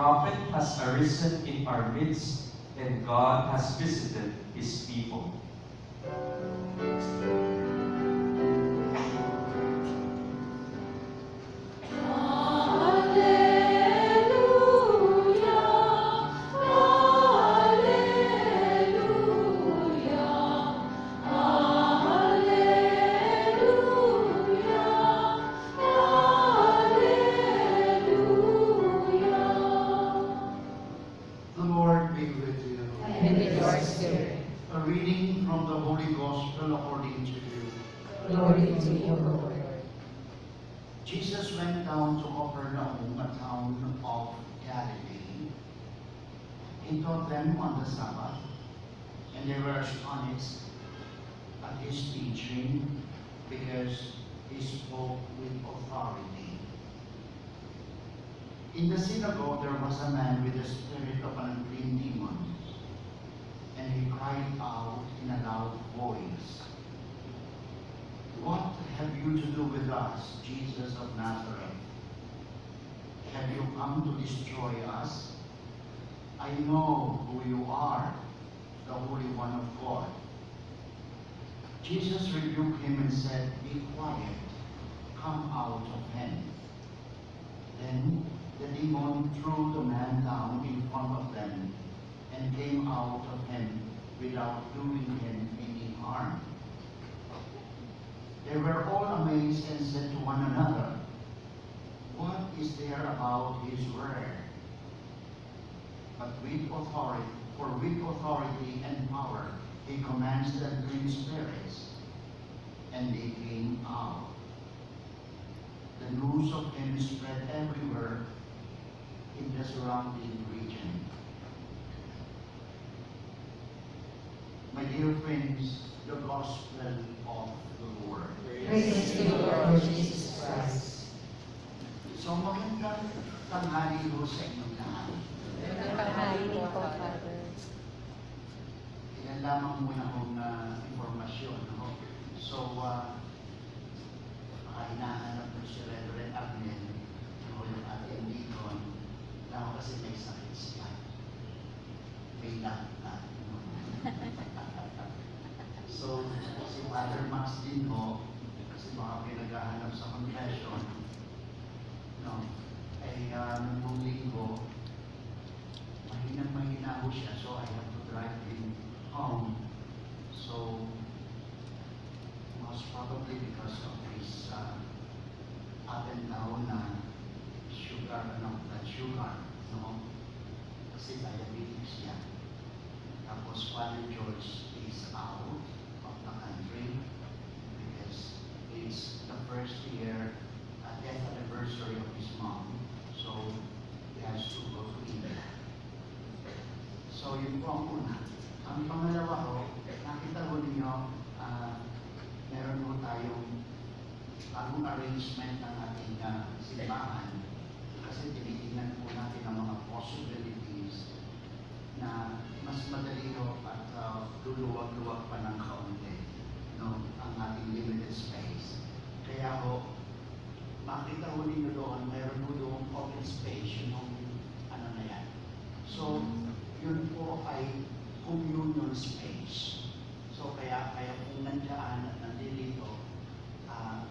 prophet has arisen in our midst, and God has visited His people. Jesus went down to Capernaum, a town of Galilee. He taught them on the Sabbath, and they were astonished at his teaching because he spoke with authority. In the synagogue there was a man with the spirit of an unclean demon, and he cried out in a loud voice, "What have you to do with us, Jesus of Nazareth? Have you come to destroy us? I know who you are, the Holy One of God." Jesus rebuked him and said, "Be quiet, come out of him." Then the demon threw the man down in front of them and came out of him without doing him any harm. They were all amazed and said to one another, "What is there about his word?" But with authority and power, he commands the unclean spirits, and they came out. The news of him spread everywhere in the surrounding region. My dear friends, the gospel of the Lord. Praise to you, Lord Jesus Christ. So magandang tanghali ho sa inyong lahat. Magandang tanghali po, Father. Ilan lamang muna akong informasyon. No? So, hinahanap mo si Reverend Abner, yung ating deacon, na ako kasi may sakit siya. May lahat. So, si Father Max din ho, kasi baka pinaghahanap sa confession, no? Ay, nung linggo, mahina ho siya, so I have to drive him home. So, most probably because of his up and down na blood sugar, no? Kasi diabetic siya. Tapos Father George is out of the country because it's the first year death anniversary of his mom. So he has to go to India. So yun po ang una. Ang pangalawa ho, nakita ho ninyo, meron ho tayong bagong arrangement ng ating simbahan kasi tinitingnan po natin ang mga possibilities na mas madali ho at luluwag-luwag pa ng kaunti, no, ang ating limited space. Kaya ho, makita ho ninyo doon, meron ho doon open space, yung ano na yan. So, yun po ay communion space. So, kaya kung nandiyan at nandito,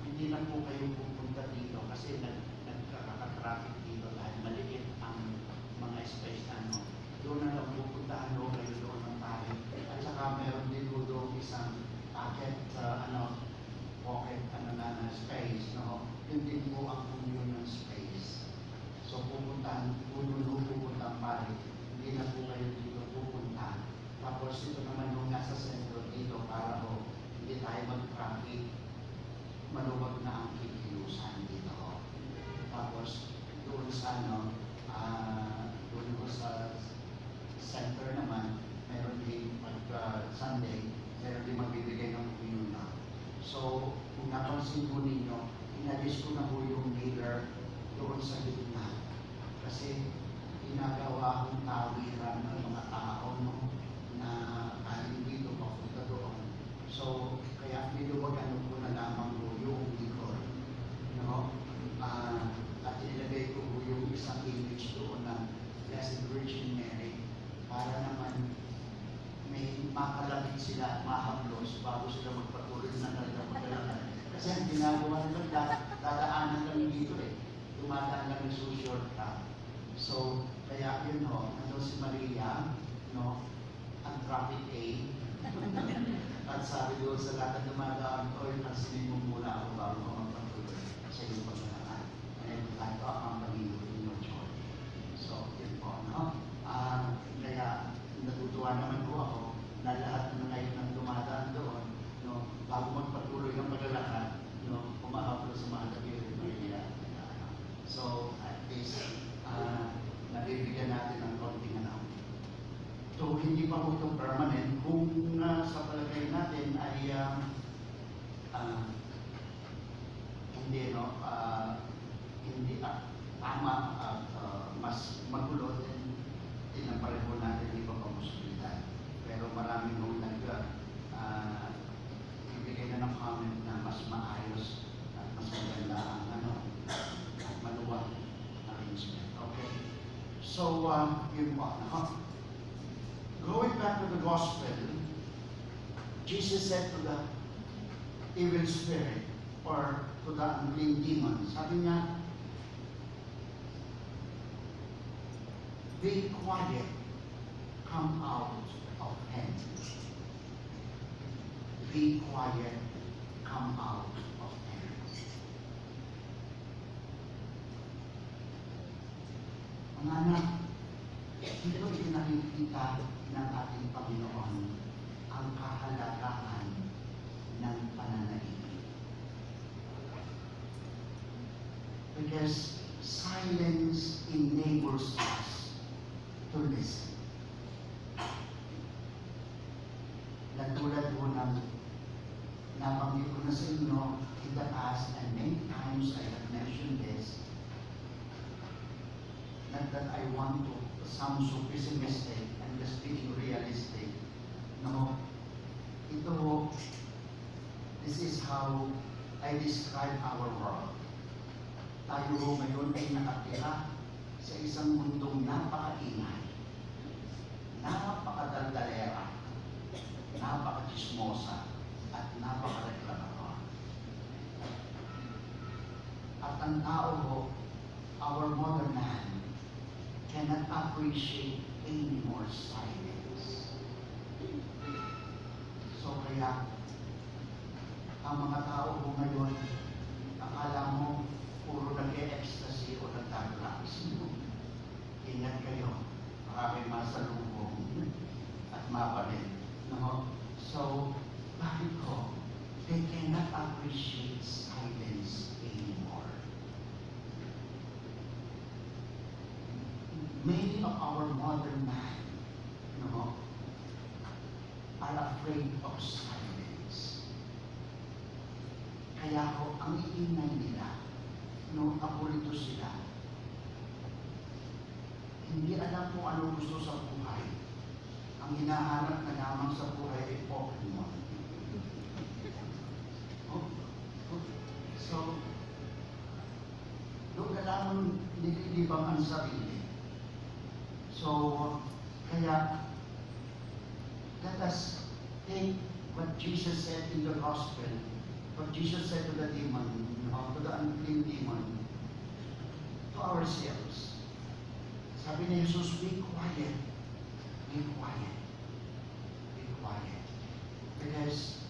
hindi na po kayo pupunta dito kasi nagkaka-traffic dito dahil maliit ang mga space na ano. Doon na lang pupuntahan ho kayo doon ng tayo. At saka meron din ho doon isang pocket na space, no? Yun din po ang communion space. So pupuntahan pare, hindi na po kayo dito pupunta. Tapos ito naman yung nasa sentro dito para ho, hindi tayo mag-traffic, maluwag na ang kikilusan. sila mahablos bago sila magpatuloy na nagpapagalakan. Kasi ang ginagawa nila, dadaanan lang dito eh. Dumadaan lang yung shortcut. So, kaya yun ho, nandun si Maria, no, ang traffic A. At sabi doon sa lahat ng dumadaan, oy, pansinin mo muna ako bago ka magpatuloy sa iyong paglalakad. And then, like to accompany you in your journey. So, yun po, no? Kaya, natutuwa naman po ako na lahat na ngayon ng dumadaan doon, no, bago magpatuloy ng paglalakad, no, umahaplo sa mga gabi rin Maria. So, at least, nabibigyan natin ng konting ano. So, hindi pa po itong permanent kung sa palagay natin ay hindi, no, hindi tama at mas magulo din tinapareho natin iba pa posibilidad. Pero maraming nung ibigay na ng comment na mas maayos at mas maganda ang ano, at maluwag arrangement. Okay? So, yun po. Going back to the gospel, Jesus said to the evil spirit or to the unclean demon, sabi niya, be quiet, come out of him. Be quiet, come out of him. Mga anak, dito pinakikita ng ating Panginoon ang kahalagahan ng pananahimik. Because silence enables us to listen. Natulad po ng nabanggit ko na sa inyo in the past, and many times I have mentioned this, not that I want to sound so pessimistic and just being realistic. No, ito, this is how I describe our world. Tayo ho ngayon ay nakatira sa isang mundong napakaingay, napakadaldalera, napakachismosa, at napakareklamador. At ang tao ho, our modern man, cannot appreciate any more silence. So kaya, ang mga tao ho ngayon, akala mo, puro nag-e-ecstasy o nag-drugs. Ingat kayo, baka may masalubong at mapalit. No? So, bakit ko? They cannot appreciate silence anymore. Many of our modern men, are afraid of silence. Kaya ho, ang iingay nila, apolito sila. Hindi alam kung ano gusto sa buhay. Ang hinahanap na lamang sa buhay ay Pokemon. So, doon ka lamang nililibang ang sarili. So, kaya, let us take what Jesus said in the gospel, what Jesus said to the demon, to the unclean demon, to ourselves. Sabi ni Jesus, be quiet, be quiet, be quiet. Because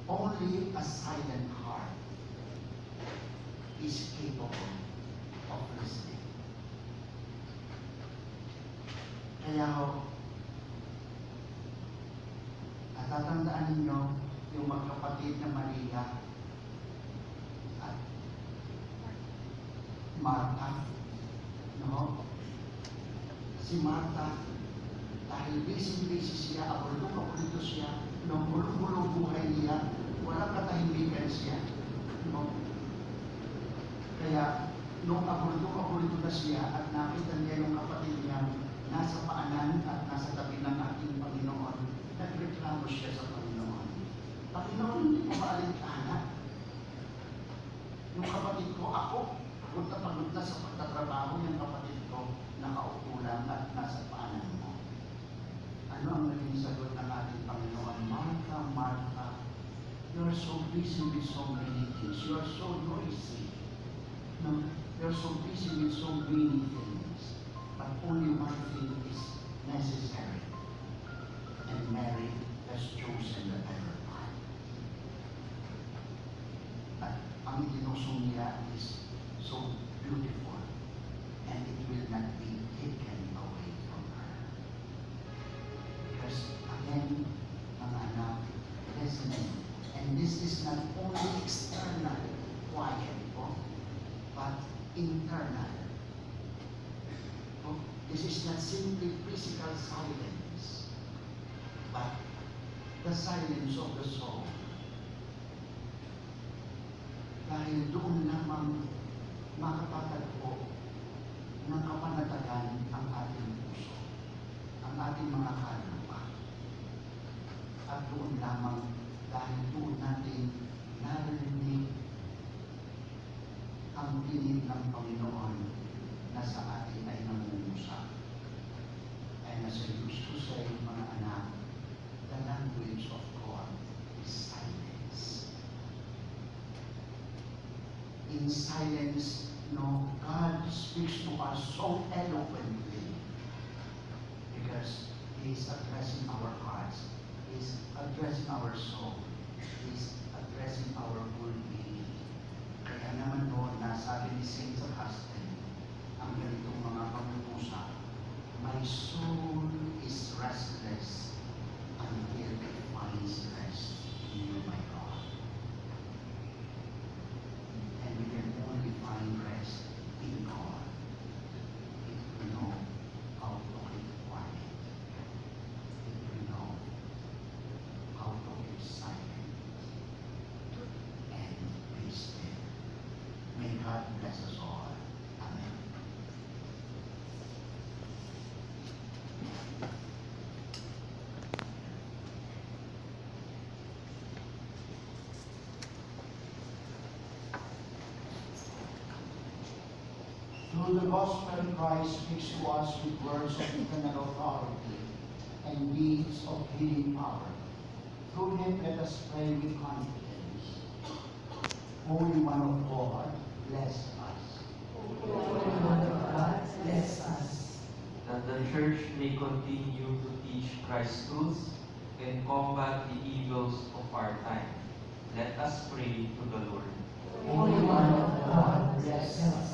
only a silent heart is capable of listening. Kaya ho, natatandaan ninyo yung magkapatid na Maria at Martha. No? Si Martha, dahil busy-busy siya, abulong-abulito siya, bulong-bulong buhay niya, walang katahimikan siya. No? Kaya, nung abulito na siya at nakita niya yung kapatid niya nasa paanan at nasa tabi ng ating Panginoon, nagreklamo siya sa Panginoon. Panginoon, hindi ko maalintana. Yung kapatid ko, ako, pagod na sa pagtatrabaho, yung kapatid ko, nakaupo lang at nasa paanan mo. Ano ang naging sagot ng ating Panginoon? Martha, Martha, you are so busy with so many things. You are so noisy. No, you are so busy with so many things. But only one thing is necessary. And Mary has chosen the better part. At ang itinusong niya is so beautiful. And it will not be taken away from her. Because again, mga anak, listening. And this is not only external quiet, but internal. This is not simply physical silence, but the silence of the soul. Dahil doon lamang makapatagpo ng kapanatagan ang ating puso, ang ating mga kaluluwa. At doon lamang, dahil doon natin narinig ang tinig ng Panginoon na sa atin ay nangungusap. And as I used to say, mga anak, the language of God is silence. In silence, God speaks to us so eloquently because He is addressing our hearts, He is addressing our soul, He is addressing our whole being. Kaya naman doon, nasabi ni Saint Augustine, ang ganitong mga pag-uusap, my soul is restless until it finds rest in you, my God. And we can only find rest in God if we know how to keep quiet, if we know how to keep silent and be still. May God bless us all. Amen. Through the gospel, Christ speaks to us with words of eternal authority and deeds of healing power. Through Him, let us pray with confidence. Holy One of God, bless us. Holy One of God, bless us. That the Church may continue to teach Christ's truths and combat the evils of our time. Let us pray to the Lord. Holy One of God, bless us.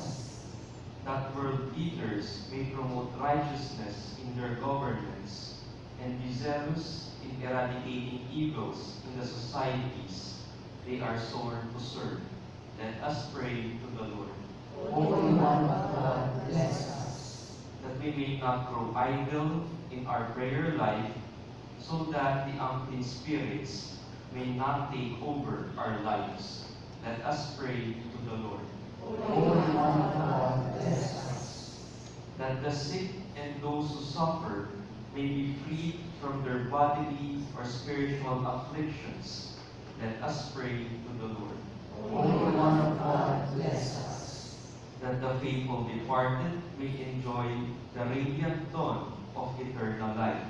That world leaders may promote righteousness in their governments and be zealous in eradicating evils in the societies they are sworn to serve. Let us pray to the Lord. Holy One of God, bless us. That we may not grow idle in our prayer life, so that the unclean spirits may not take over our lives. Let us pray to the Lord. Holy One of God, bless us. That the sick and those who suffer may be freed from their bodily or spiritual afflictions. Let us pray to the Lord. Holy One of God, bless us. That the faithful departed may enjoy the radiant dawn of eternal life.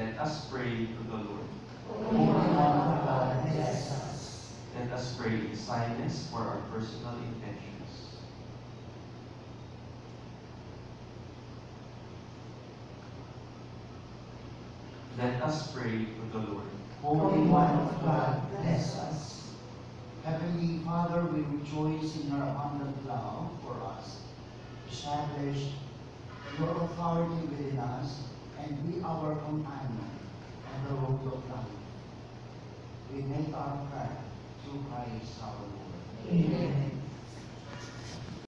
Let us pray to the Lord. Holy One of God, bless us. Let us pray in silence for our personal intentions. Let us pray to the Lord. Holy One of God, bless us. Heavenly Father, we rejoice in your abundant love for us. Establish your authority within us and be our companion on the road of life. We make our prayer through Christ our Lord. Amen.